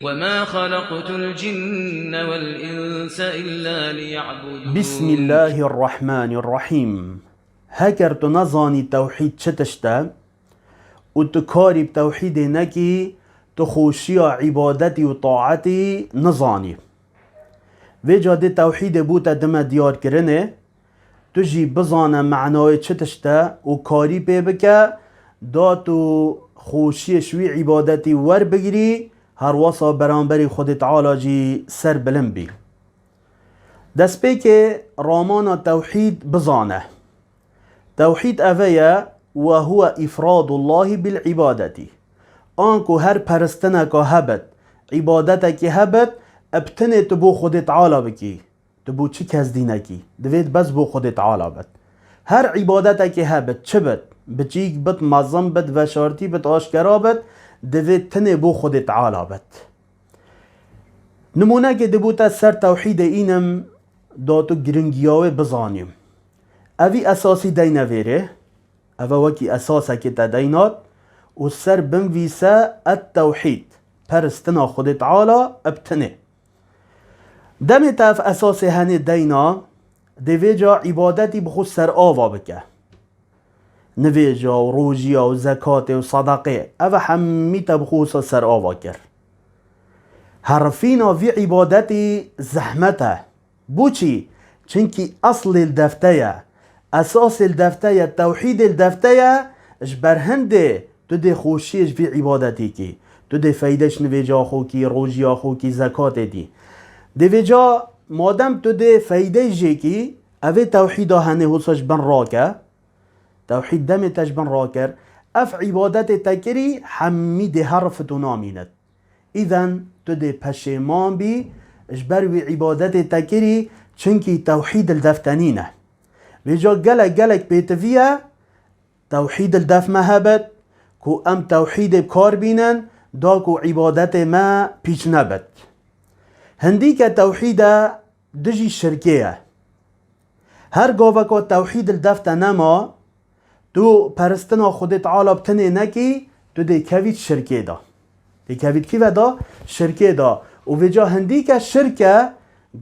وما خلقت الجن والإنس إلا ليعبدون. بسم الله الرحمن الرحيم. هكر تنظاني توحيد شتشتا وتكاري بتوحيد نكي تخوشيا عبادتي وطاعتي نظاني ويجا دي توحيد بوتا دم ديار كرنه تجي بزانا معناي شتشتا وكاري بيبكا داتو خوشي شوي عبادتي ور بگري هر وصا برانبري خود تعالى جي سر بلن بي دست بي که رامانا توحيد بزانه توحيد اوه وهو افراد الله بالعبادة آنكو هر پرستنك هبت عبادتك هبت ابتنه تبو خود تعالى بكي تبو چه كزدينكي دويت بس بو خود تعالى بت هر عبادتك هبت چه بت بچيك بت مظم بت وشارتي بت آشکرا بت دويت تنه بو خود تعالى بت نمونه که دبوتا سر توحید اینم داتو گرنگیاوه بزانیم اوی اساسی دینه ویره اوه وکی اساسه که تا دینات و سر بنویسه التوحید پرستنا خود تعالی ابتنه دم تاف اساس هنه دینا دویجا عبادتی بخود سر آوا بکه نویجا و روجیا و زکات و صدقه اوه همی تا بخود سر آوا کر حرفینا وی عبادتی زحمته بوچی چنکی اصل الدفتیه اساس الدفتیه توحید الدفتیه اش برهنده تو ده خوشیش وی عبادتی کی تو ده فیدش نویجا خو کی روجیا خو کی زکات دی دویجا مادم تو ده فیده جی کی اوه توحیدا هنه حساش بن راکه توحید دم تش بن راکر اف عبادت تکری حمید حرفتو نامیند اذن تو ده پشیمان بی اجبروی عبادت تکری چنکی توحید الدفتنینه ویجا گلک بیتویه توحید الدف مهبت کو ام توحید بکار بینن دا کو عبادت ما پیچ نبت هندی که توحید دجی شرکیه هر گاوه که توحید الدفت نما تو پرستنا خود تعالی بتنه نکی تو ده کوید شرکیه دا ده کوید کی ودا شرکیه دا و ویجا هندی که شرکه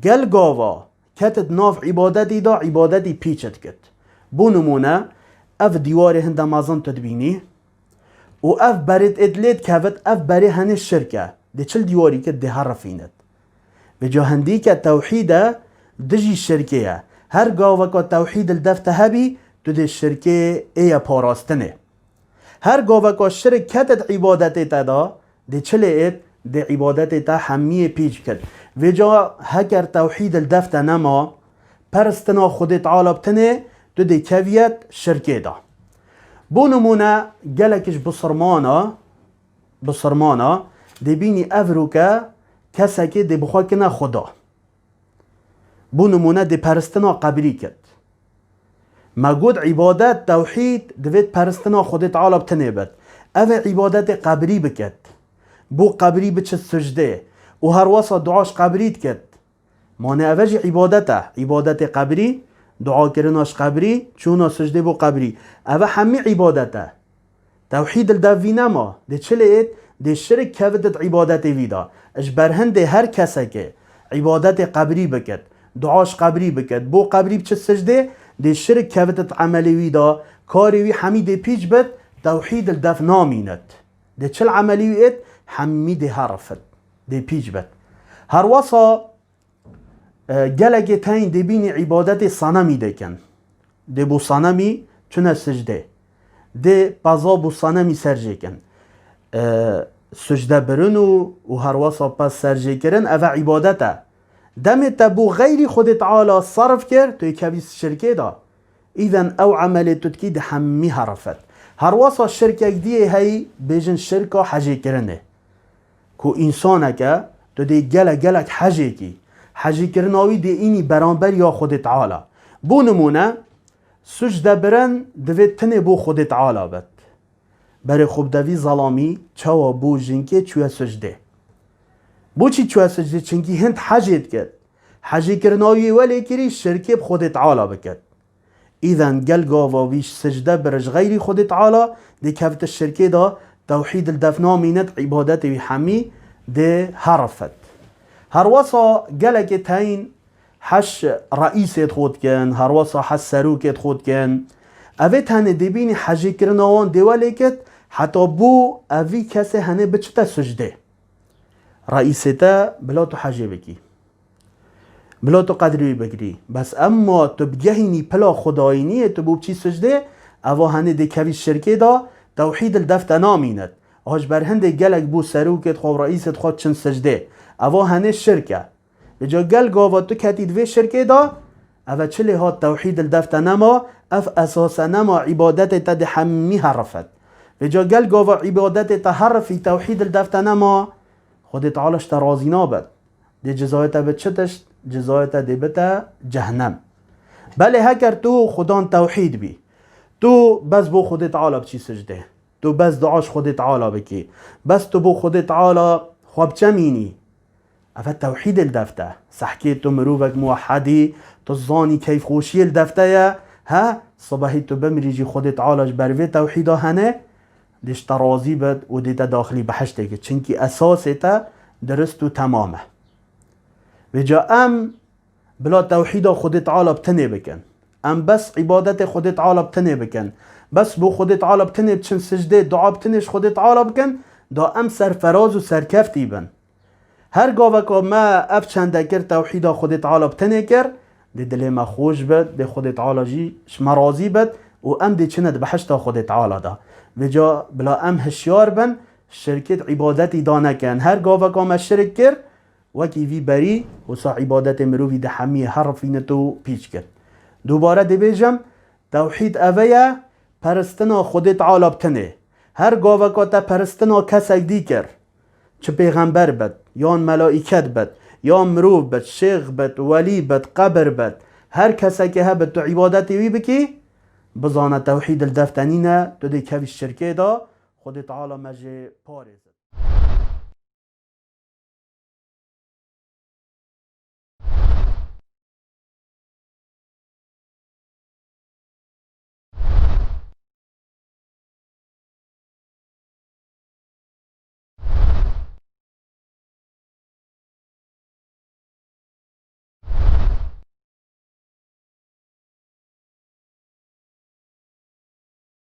گل گاوا کتت ناف عبادتی دا عبادتی پیچت کت بو نمونه اف دیوار هنده مازن تدبینی و اف برید ادلیت کوید اف بری هنه شرکه ده چل دیواری که ده حرفیند ویجا هندی که توحیده دجی شرکیه هر گاوا که توحید الدفت هبی تو ده شرکه ایا پاراستنه هر گاوا که شرک کتت عبادتی تا دا ده چل اید ده عبادت تا همیه پیچ کرد ویجا هکر توحید الدفت نما پرستنا خود تعالی بتنه تو ده کویت شرکه دا بو نمونه گلکش بسرمانا ده بینی افرو که کسا که ده بخوا کنه خدا بو نمونه ده پرستنا قبری کرد مگود عبادت توحید دوید پرستنا خود تعالی بتنه بد او عبادت قبری بکد بو قبری بچه سجده و هر واسه دعاش قبریت کرد مانه اوج عبادت قبری دعا کرناش قبری چونا سجده بو قبری او همی عبادته توحید الدوی نما ده چله اید ده شرک کودت عبادت ویدا اش برهنده هر کسا که عبادت قبری بکد دعاش قبری بکد بو قبری بچه سجده ده شرک کودت عملی ویدا کاری وی همی ده پیچ بد توحید الدف نامیند ده چل عملی وید همی ده حرفت ده پیچ بد هر واسا گلگه تاین ده بینی عبادت صنمی ده کن ده بو صنمی چونه سجده ده بازا بو صنمی سرجه کن سجده برن و هر واسا پس سرجه کرن او عبادته دمت بو غیر خود تعالی صرف کرد توی کبیس شرکه دا ایذن او عمل تدکی ده همی حرفت هر واسا شرکه دیه هی بیجن شرکا حجه کرنه کو انسانه که تو ده گلک حجه کی حجه کرناوی ده اینی برانبر یا خود تعالی بو نمونه سجده برن دوید تنه بو خود تعالی بد بره خوب دوی ظلامی چوا بو جنکه چوه سجده بو چی چوه سجده چنگی هند حجید کرد حجه کرناوی ولی کری شرکه بخود تعالی بکد ایذن گل گاواویش سجده برش غیری خود تعالی ده کفت الشرکه دا توحید الدفنا مینت عبادت وی همی ده حرفت هر وصا گلک تاین حش رئیست خود کن هر وصا حش سروکت خود کن اوه هنه دبینی حجی کرنوان دیوالی کت حتی بو اوی کسی هنه بچتا سجده رئیستا بلا تو حجی بکی بلا تو قدری بگیری بس اما تو بگهینی پلا خداینیه تو بو چی سجده اوه هنه دی کوی شرکه دا توحید الدفت نامیند آج بر هنده گلک بو سروکت خواه رئیست خواه چند سجده اوه هنه شرکه بجا گل گاوا تو کتید وی شرکه دا اوه چلی ها توحید الدفت نما اف اساس نما عبادت تا ده همی حرفت بجا گل گاوا عبادت تا حرفی توحید الدفت نما خودت عالش تا رازی نابد ده جزایتا به چتش جزایتا ده بتا جهنم بله هکر تو خدان توحید بی تو بس بو خودت عالا بچی سجده تو بس دعاش خودت عالا بکی بس تو بو خودت عالا خواب چمینی افا توحید الدفته سحكي تو مروفك موحدي تظاني كيف خوشي الدفته ها صباحي تو بمريجي خودت عالج بروي توحيدا هنه ديش ترازي بد وديتا داخلي بحشتك چنكي اساستا درستو تمامه بجا ام بلا توحيدا خودت عالا بتنه بكن ام بس عبادت خودت عالا بتنه بكن بس بو خودت عالا بتنه بچن سجده دعا بتنش خودت عالا بكن دا ام سرفراز و سرکفتی بن هر گاوه که ما اف چنده کر توحیدا خودت عالا بتنه کر دی دل ما خوش بد دی خودت عالا جی شما راضی بد و ام دی چند بحشتا خودت عالا دا و جا بلا ام هشیار بن شرکت عبادتی دا نکن هر گاوه که ما شرک کر وکی وی بری و سا عبادت مروفی ده همی حرفینتو پیچ کرد دوباره دی بیجم توحید اوه پرستنا خودت عالا بتنه هر گاوه که تا پرستنا کسک دی کر چه پیغمبر بد یا ملائکت بد یا مروف بد شیخ بد ولی بد قبر بد هر کسی که هبد تو عبادتی وی بکی بزانه توحید الدفتنینه تو دی کوی شرکه دا خودت عالا مجه پارزه